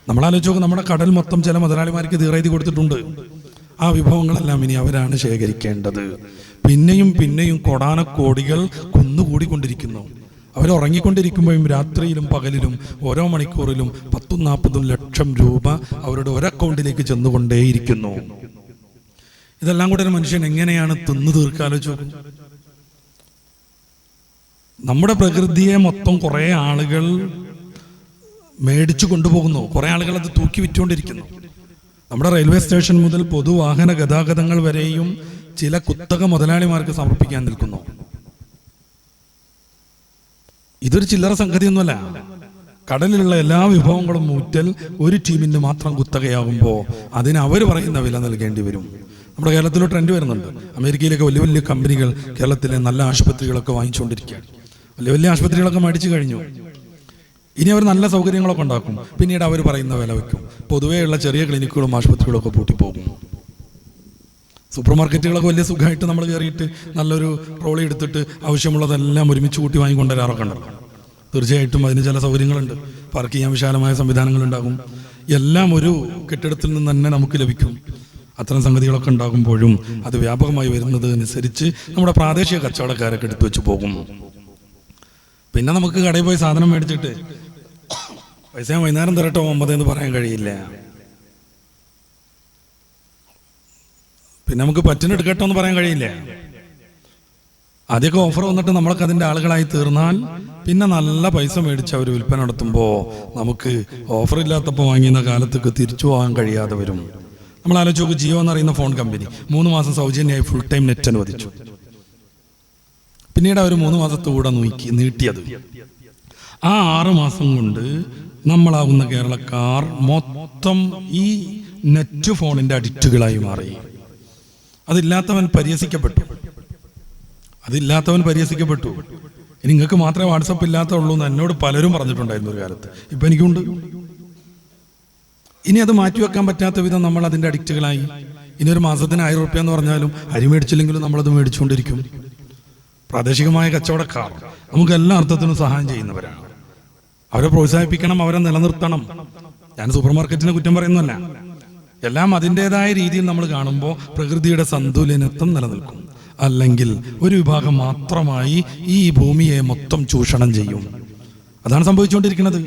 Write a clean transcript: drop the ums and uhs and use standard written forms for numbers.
നമ്മളാലോചിച്ച് നോക്കും, നമ്മുടെ കടൽ മൊത്തം ചില മുതലാളിമാർക്ക് തീറെഴുതി കൊടുത്തിട്ടുണ്ട്. ആ വിഭവങ്ങളെല്ലാം ഇനി അവരാണ് ശേഖരിക്കേണ്ടത്. പിന്നെയും പിന്നെയും കൊടാനക്കോടികൾ കുന്നുകൂടിക്കൊണ്ടിരിക്കുന്നു. അവരുറങ്ങിക്കൊണ്ടിരിക്കുമ്പോഴും രാത്രിയിലും പകലിലും ഓരോ മണിക്കൂറിലും 10-40 ലക്ഷം രൂപ അവരുടെ ഒരു അക്കൗണ്ടിലേക്ക് ചെന്നുകൊണ്ടേയിരിക്കുന്നു. ഇതെല്ലാം കൂടെ ഒരു മനുഷ്യൻ എങ്ങനെയാണ് തിന്നു തീർക്കാലോചിച്ചു നോക്കും. നമ്മുടെ പ്രകൃതിയെ മൊത്തം കുറേ ആളുകൾ മേടിച്ചു കൊണ്ടുപോകുന്നു, കുറേ ആളുകൾ അത് തൂക്കി വിറ്റുകൊണ്ടിരിക്കുന്നു. നമ്മുടെ റെയിൽവേ സ്റ്റേഷൻ മുതൽ പൊതുവാഹന ഗതാഗതങ്ങൾ വരെയും ചില കുത്തക മുതലാളിമാർക്ക് സമർപ്പിക്കാൻ നിൽക്കുന്നു. ഇതൊരു ചില്ലറ സംഗതിയൊന്നുമല്ല. കടലിലുള്ള എല്ലാ വിഭവങ്ങളും മൂറ്റൽ ഒരു ടീമിന് മാത്രം കുത്തകയാകുമ്പോൾ അതിന് അവർ പറയുന്ന വില നൽകേണ്ടി വരും. നമ്മുടെ കേരളത്തിലൊരു ട്രെൻഡ് വരുന്നുണ്ട്. അമേരിക്കയിലൊക്കെ വലിയ വലിയ കമ്പനികൾ കേരളത്തിലെ നല്ല ആശുപത്രികളൊക്കെ വാങ്ങിച്ചുകൊണ്ടിരിക്കുകയാണ്. വലിയ വലിയ ആശുപത്രികളൊക്കെ മേടിച്ചു കഴിഞ്ഞു. ഇനി അവർ നല്ല സൗകര്യങ്ങളൊക്കെ ഉണ്ടാക്കും. പിന്നീട് അവർ പറയുന്ന വില വയ്ക്കും. പൊതുവെയുള്ള ചെറിയ ക്ലിനിക്കുകളും ആശുപത്രികളും ഒക്കെ പൂട്ടിപ്പോകും. സൂപ്പർ മാർക്കറ്റുകളൊക്കെ വലിയ സുഖമായിട്ട് നമ്മൾ കയറിയിട്ട് നല്ലൊരു ട്രോളി എടുത്തിട്ട് ആവശ്യമുള്ളതെല്ലാം ഒരുമിച്ച് കൂട്ടി വാങ്ങിക്കൊണ്ടുവരാറൊക്കെ ഉണ്ടല്ലോ. തീർച്ചയായിട്ടും അതിന് ചില സൗകര്യങ്ങളുണ്ട്. പാർക്ക് ചെയ്യാൻ വിശാലമായ സംവിധാനങ്ങളുണ്ടാകും. എല്ലാം ഒരു കെട്ടിടത്തിൽ നിന്ന് തന്നെ നമുക്ക് ലഭിക്കും. അത്തരം സംഗതികളൊക്കെ ഉണ്ടാകുമ്പോഴും അത് വ്യാപകമായി വരുന്നത് അനുസരിച്ച് നമ്മുടെ പ്രാദേശിക കച്ചവടക്കാരൊക്കെ എടുത്തു വെച്ച് പോകും. പിന്നെ നമുക്ക് കടയിൽ പോയി സാധനം മേടിച്ചിട്ട് പൈസ ഞാൻ വൈകുന്നേരം തരട്ടോ 9 എന്ന് പറയാൻ കഴിയില്ല. പിന്നെ നമുക്ക് പറ്റിനെടുക്കട്ടോ എന്ന് പറയാൻ കഴിയില്ല. ആദ്യമൊക്കെ ഓഫർ വന്നിട്ട് നമ്മളൊക്കെ അതിൻ്റെ ആളുകളായി തീർന്നാൽ പിന്നെ നല്ല പൈസ മേടിച്ച് അവർ വിൽപ്പന നടത്തുമ്പോൾ നമുക്ക് ഓഫർ ഇല്ലാത്തപ്പോൾ വാങ്ങിയ കാലത്തേക്ക് തിരിച്ചു പോകാൻ കഴിയാതെ വരും. നമ്മൾ ആലോചിച്ച് നോക്കും, ജിയോ എന്നറിയുന്ന ഫോൺ കമ്പനി 3 മാസം സൗജന്യമായി ഫുൾ ടൈം നെറ്റ് അനുവദിച്ചു. പിന്നീട് അവർ 3 മാസത്തുകൂടെ നീട്ടിയത്. ആ 6 മാസം കൊണ്ട് നമ്മളാവുന്ന കേരളക്കാർ മൊത്തം ഈ നെറ്റ് ഫോണിൻ്റെ അഡിക്റ്റുകളായി മാറി. അതില്ലാത്തവൻ പരിഹസിക്കപ്പെട്ടു. ഇനി നിങ്ങൾക്ക് മാത്രമേ വാട്സപ്പ് ഇല്ലാത്തുള്ളൂ എന്ന് എന്നോട് പലരും പറഞ്ഞിട്ടുണ്ടായിരുന്നു ഒരു കാലത്ത്. ഇപ്പം എനിക്കുണ്ട്. ഇനി അത് മാറ്റിവെക്കാൻ പറ്റാത്ത വിധം നമ്മൾ അതിൻ്റെ അഡിക്റ്റുകളായി. ഇനി ഒരു മാസത്തിന് 1000 രൂപ എന്ന് പറഞ്ഞാലും അരി മേടിച്ചില്ലെങ്കിലും നമ്മളത് മേടിച്ചുകൊണ്ടിരിക്കും. പ്രാദേശികമായ കച്ചവടക്കാർ നമുക്ക് എല്ലാ അർത്ഥത്തിനും സഹായം ചെയ്യുന്നവരാണ്. അവരെ പ്രോത്സാഹിപ്പിക്കണം, അവരെ നിലനിർത്തണം. ഞാൻ സൂപ്പർ മാർക്കറ്റിനെ കുറ്റം പറയുന്നതല്ല. എല്ലാം അതിൻ്റെതായ രീതിയിൽ നമ്മൾ കാണുമ്പോൾ പ്രകൃതിയുടെ സന്തുലനത്വം നിലനിൽക്കും. അല്ലെങ്കിൽ ഒരു വിഭാഗം മാത്രമായി ഈ ഭൂമിയെ മൊത്തം ചൂഷണം ചെയ്യും. അതാണ് സംഭവിച്ചുകൊണ്ടിരിക്കുന്നത്.